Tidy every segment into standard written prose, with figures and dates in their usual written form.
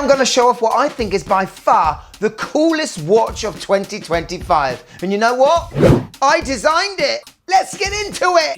I'm going to show off what I think is by far the coolest watch of 2025. And you know what? I designed it. Let's get into it.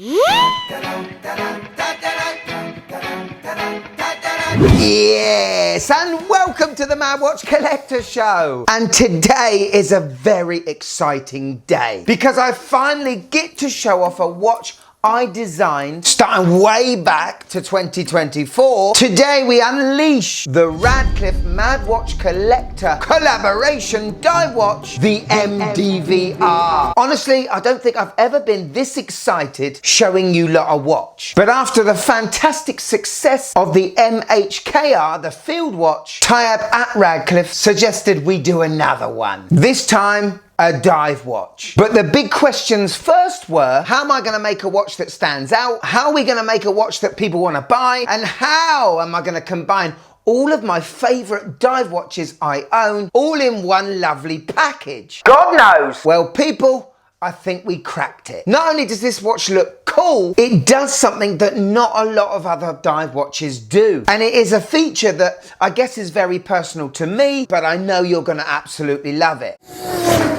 Yes, and welcome to the Madwatchcollector show. And today is a very exciting day because I finally get to show off a watch I designed starting way back to 2024. Today we unleash the Radcliffe Madwatchcollector collaboration dive watch, the M-DVR. Honestly, I don't think I've ever been this excited showing you lot a watch. But after the fantastic success of the MHKR, the field watch, Tyab at Radcliffe suggested we do another one. This time, a dive watch. But the big questions first were, how am I going to make a watch that stands out? How are we going to make a watch that people want to buy? And how am I going to combine all of my favorite dive watches I own all in one lovely package? God knows. Well, people, I think we cracked it. Not only does this watch look cool, it does something that not a lot of other dive watches do. And it is a feature that I guess is very personal to me, but I know you're going to absolutely love it.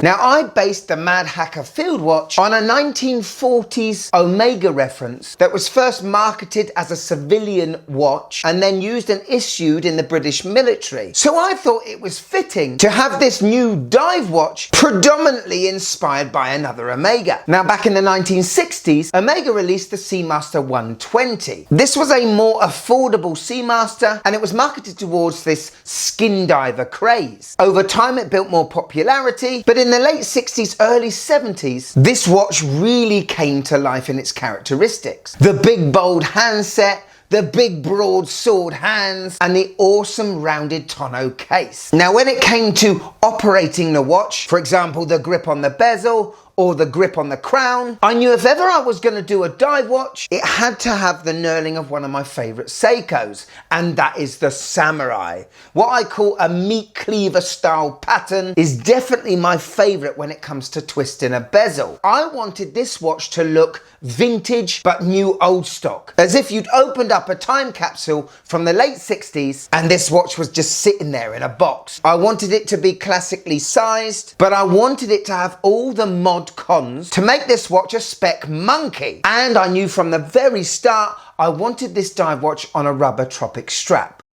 Now, I based the Mad Hacker Field Watch on a 1940s Omega reference that was first marketed as a civilian watch and then used and issued in the British military. So I thought it was fitting to have this new dive watch predominantly inspired by another Omega. Now, back in the 1960s, Omega released the Seamaster 120. This was a more affordable Seamaster and it was marketed towards this skin diver craze. Over time, it built more popularity, but in the late 60s, early 70s, this watch really came to life in its characteristics. The big bold handset, the big broadsword hands, and the awesome rounded tonneau case. Now, when it came to operating the watch, for example, the grip on the bezel, or the grip on the crown, I knew if ever I was going to do a dive watch, it had to have the knurling of one of my favourite Seikos, and that is the Samurai. What I call a meat cleaver style pattern is definitely my favourite when it comes to twisting a bezel. I wanted this watch to look vintage but new old stock, as if you'd opened up a time capsule from the late 60s and this watch was just sitting there in a box. I wanted it to be classically sized, but I wanted it to have all the mod cons to make this watch a spec monkey. And I knew from the very start I wanted this dive watch on a rubber tropic strap.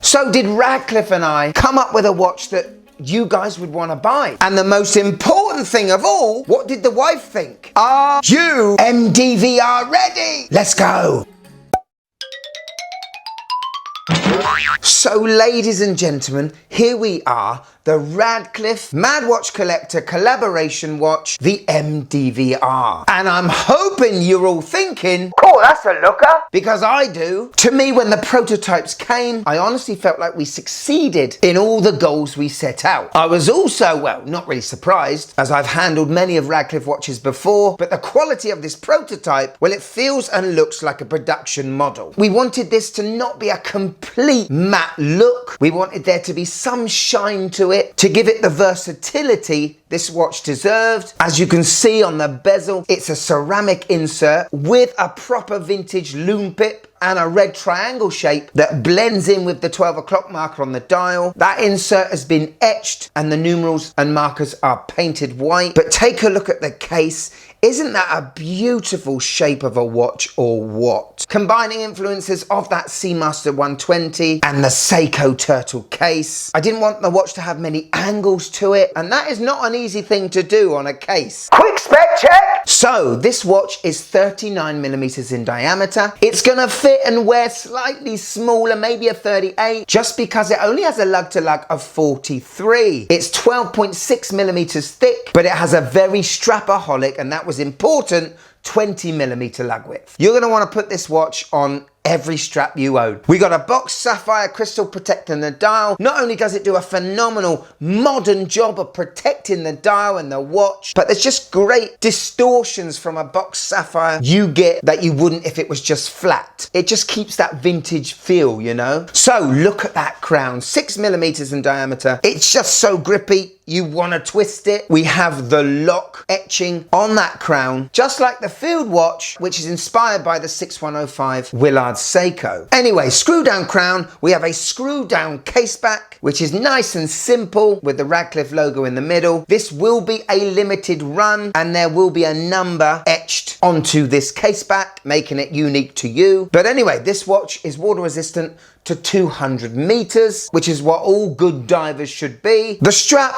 So did Radcliffe and I come up with a watch that you guys would want to buy? And the most important thing of all, what did the wife think? Are you M-DVR ready? Let's go. So ladies and gentlemen, here we are, the Radcliffe Madwatchcollector collaboration watch, the M-DVR. And I'm hoping you're all thinking, cool, that's a looker. Because I do. To me, when the prototypes came, I honestly felt like we succeeded in all the goals we set out. I was also, well, not really surprised, as I've handled many of Radcliffe watches before, but the quality of this prototype, well, it feels and looks like a production model. We wanted this to not be a complete matte look. We wanted there to be some shine to it, to give it the versatility this watch deserved. As you can see on the bezel, it's a ceramic insert with a proper vintage loom pip and a red triangle shape that blends in with the 12 o'clock marker on the dial. That insert has been etched and the numerals and markers are painted white. But take a look at the case. Isn't that a beautiful shape of a watch or what? Combining influences of that Seamaster 120 and the Seiko turtle case. I didn't want the watch to have many angles to it, and that is not an easy thing to do on a case. Quick spec check! So this watch is 39mm in diameter. It's gonna fit and wear slightly smaller, maybe a 38, just because it only has a lug to lug of 43. It's 12.6mm thick, but it has a very strapaholic, and that was important, 20mm lug width. You're going to want to put this watch on every strap you own. We got a box sapphire crystal protecting the dial. Not only does it do a phenomenal modern job of protecting the dial and the watch, but there's just great distortions from a box sapphire you get that you wouldn't if it was just flat. It just keeps that vintage feel, you know? So look at that crown, 6mm in diameter. It's just so grippy. you want to twist it. We have the lock etching on that crown, just like the field watch, which is inspired by the 6105 Willard Seiko. Anyway, screw down crown. We have a screw down case back, which is nice and simple with the Radcliffe logo in the middle. This will be a limited run and there will be a number etched onto this case back, making it unique to you. But anyway, this watch is water resistant to 200 meters, which is what all good divers should be. The strap,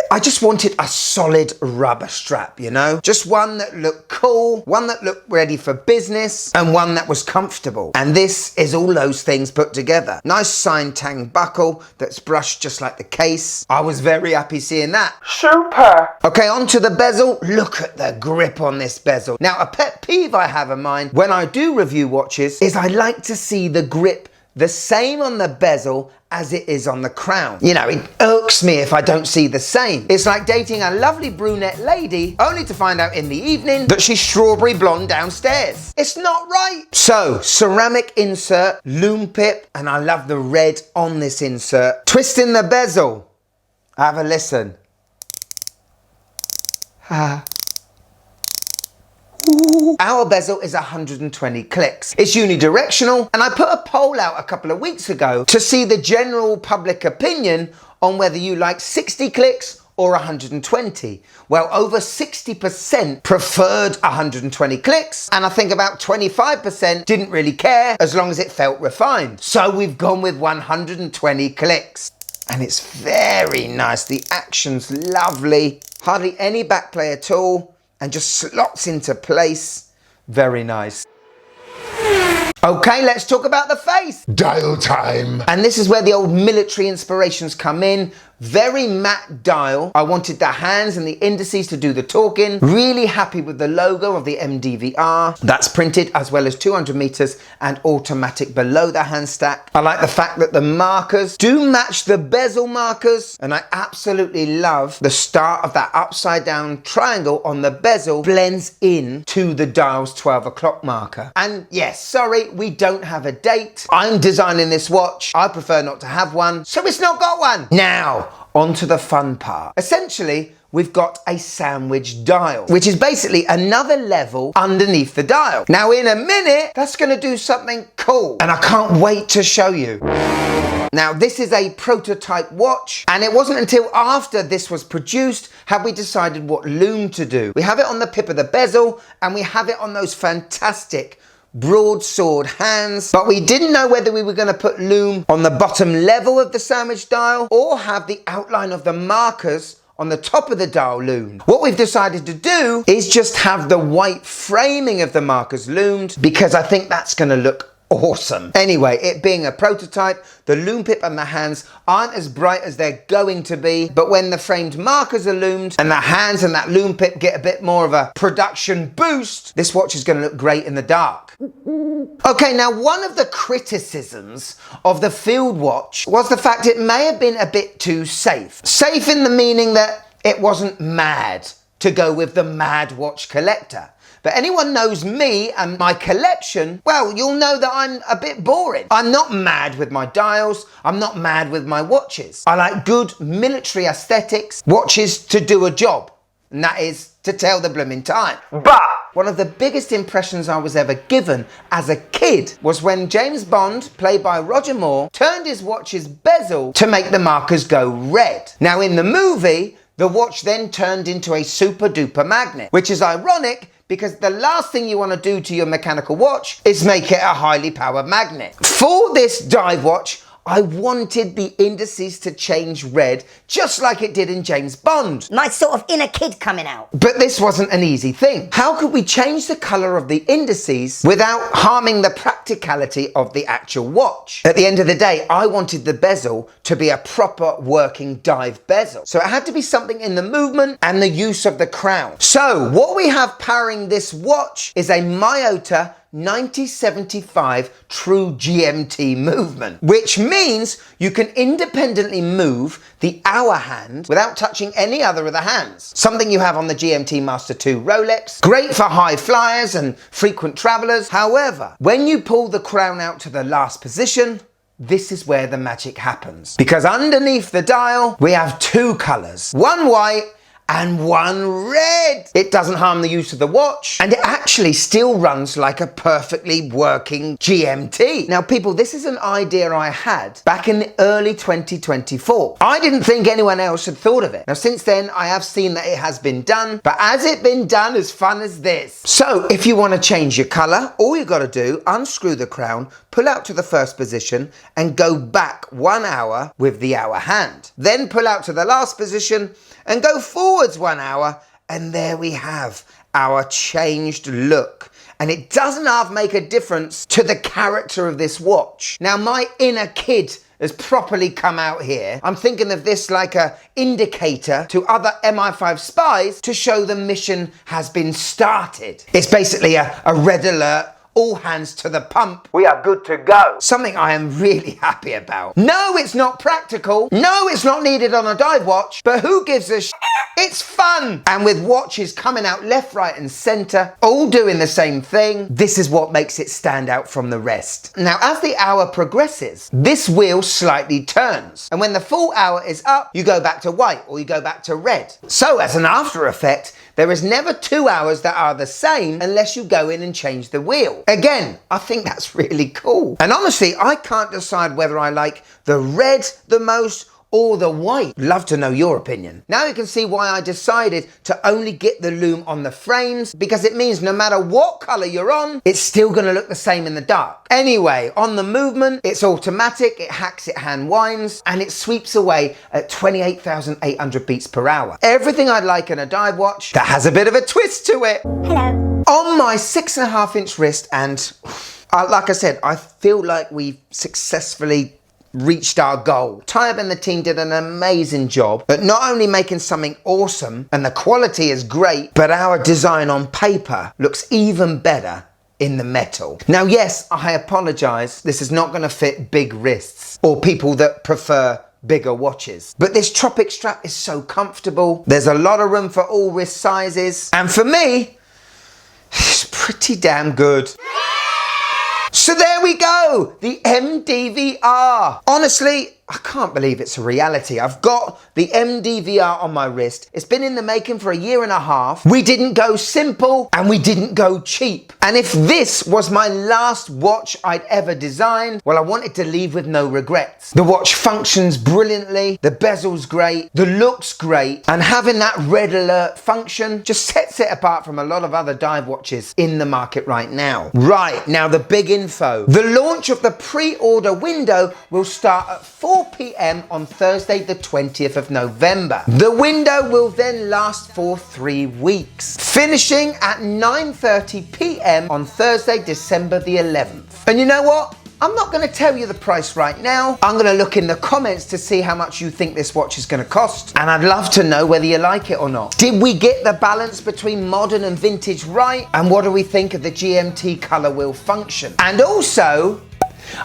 I just wanted a solid rubber strap, you know? Just one that looked cool, one that looked ready for business, and one that was comfortable. And this is all those things put together. Nice sign tang buckle that's brushed just like the case. I was very happy seeing that. Super! Okay, onto the bezel. Look at the grip on this bezel. Now, a pet peeve I have in mind when I do review watches is I like to see the grip the same on the bezel as it is on the crown. You know, it irks me if I don't see the same. It's like dating a lovely brunette lady only to find out in the evening that she's strawberry blonde downstairs. It's not right. So, ceramic insert, loom pip, and I love the red on this insert. Twisting the bezel. Have a listen. Our bezel is 120 clicks. It's unidirectional, and I put a poll out a couple of weeks ago to see the general public opinion on whether you like 60 clicks or 120. Well, over 60% preferred 120 clicks, and I think about 25% didn't really care as long as it felt refined. So we've gone with 120 clicks. And it's very nice. The action's lovely. Hardly any backplay at all. And just slots into place. Very nice. Okay, let's talk about the face. Dial time. And this is where the old military inspirations come in. Very matte dial. I wanted the hands and the indices to do the talking. Really happy with the logo of the M-DVR. That's printed, as well as 200 meters and automatic below the hand stack. I like the fact that the markers do match the bezel markers. And I absolutely love the start of that upside down triangle on the bezel blends in to the dial's 12 o'clock marker. And yes, sorry, we don't have a date. I'm designing this watch. I prefer not to have one, so it's not got one. Now, on to the fun part. Essentially, we've got a sandwich dial, which is basically another level underneath the dial. Now, in a minute, that's gonna do something cool, and I can't wait to show you. Now, this is a prototype watch, and it wasn't until after this was produced have we decided what loom to do. We have it on the pip of the bezel, and we have it on those fantastic broadsword hands, but we didn't know whether we were going to put loom on the bottom level of the sandwich dial or have the outline of the markers on the top of the dial loomed. What we've decided to do is just have the white framing of the markers loomed, because I think that's going to look awesome. Anyway, it being a prototype, the loom pip and the hands aren't as bright as they're going to be, but when the framed markers are loomed and the hands and that loom pip get a bit more of a production boost, this watch is going to look great in the dark. Okay, now one of the criticisms of the field watch was the fact it may have been a bit too safe. Safe in the meaning that it wasn't mad to go with the Madwatchcollector. But anyone knows me and my collection, well, you'll know that I'm a bit boring. I'm not mad with my dials. I'm not mad with my watches. I like good military aesthetics, watches to do a job, and that is to tell the blooming time. But one of the biggest impressions I was ever given as a kid was when James Bond, played by Roger Moore, turned his watch's bezel to make the markers go red. Now, in the movie, the watch then turned into a super duper magnet, which is ironic because the last thing you want to do to your mechanical watch is make it a highly powered magnet. For this dive watch, I wanted the indices to change red just like it did in James Bond. My sort of inner kid coming out. But this wasn't an easy thing. How could we change the colour of the indices without harming the practicality of the actual watch? At the end of the day, I wanted the bezel to be a proper working dive bezel. So it had to be something in the movement and the use of the crown. So what we have powering this watch is a Miyota 9075 true GMT movement, which means you can independently move the hour hand without touching any other of the hands. Something you have on the GMT Master 2 Rolex. Great for high flyers and frequent travelers. However, when you pull the crown out to the last position, this is where the magic happens. Because underneath the dial, we have two colours. One white and one red. It doesn't harm the use of the watch, and it actually still runs like a perfectly working GMT. Now people, this is an idea I had back in the early 2024. I didn't think anyone else had thought of it. Now since then, I have seen that it has been done, but has it been done as fun as this? So if you want to change your colour, all you got to do, unscrew the crown, pull out to the first position and go back 1 hour with the hour hand. Then pull out to the last position and go forwards 1 hour, and there we have our changed look. And it doesn't half make a difference to the character of this watch. Now my inner kid has properly come out here. I'm thinking of this like a indicator to other MI5 spies to show the mission has been started. It's basically a red alert. All hands to the pump. We are good to go. Something I am really happy about. No, it's not practical. No, it's not needed on a dive watch. But who gives a shit? It's fun. And with watches coming out left, right and centre, all doing the same thing, this is what makes it stand out from the rest. Now, as the hour progresses, this wheel slightly turns. And when the full hour is up, you go back to white or you go back to red. So as an after effect, there is never 2 hours that are the same unless you go in and change the wheel. Again, I think that's really cool. And honestly, I can't decide whether I like the red the most or the white. Love to know your opinion. Now you can see why I decided to only get the lume on the frames, because it means no matter what color you're on, it's still gonna look the same in the dark. Anyway, on the movement, it's automatic, it hacks, it hand winds, and it sweeps away at 28,800 beats per hour. Everything I'd like in a dive watch that has a bit of a twist to it. Hello. On my 6.5-inch wrist, and like I said, I feel like we've successfully reached our goal. Tyab and the team did an amazing job at not only making something awesome, and the quality is great, but our design on paper looks even better in the metal. Now yes, I apologise, this is not going to fit big wrists or people that prefer bigger watches. But this Tropic strap is so comfortable, there's a lot of room for all wrist sizes, and for me, it's pretty damn good. So there we go, the M-DVR. Honestly, I can't believe it's a reality. I've got the M-DVR on my wrist. It's been in the making for 1.5 years. We didn't go simple and we didn't go cheap. And if this was my last watch I'd ever designed, well, I wanted to leave with no regrets. The watch functions brilliantly, the bezel's great, the look's great, and having that red alert function just sets it apart from a lot of other dive watches in the market right now. Right, now the big info. The launch of the pre-order window will start at 4 p.m. on Thursday the 20th of November. The window will then last for 3 weeks, finishing at 9:30 p.m. on Thursday December the 11th. And you know what? I'm not going to tell you the price right now. I'm going to look in the comments to see how much you think this watch is going to cost. And I'd love to know whether you like it or not. Did we get the balance between modern and vintage right? And what do we think of the GMT color wheel function? And also,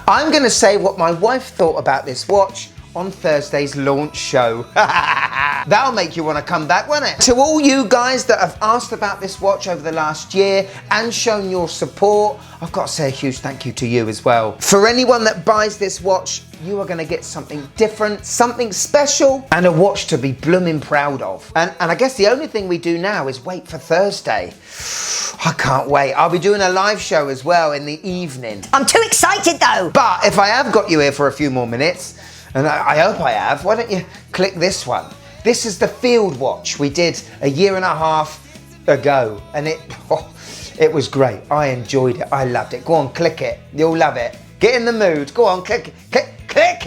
I'm going to say what my wife thought about this watch on Thursday's launch show. That'll make you want to come back, won't it? To all you guys that have asked about this watch over the last year and shown your support, I've got to say a huge thank you to you as well. For anyone that buys this watch, you are going to get something different, something special, and a watch to be blooming proud of. And I guess the only thing we do now is wait for Thursday. I can't wait. I'll be doing a live show as well in the evening. I'm too excited though. But if I have got you here for a few more minutes, and I hope I have, why don't you click this one? This is the field watch we did 1.5 years ago, and it was great. I enjoyed it. I loved it. Go on, click it. You'll love it. Get in the mood. Go on, click it. Click it.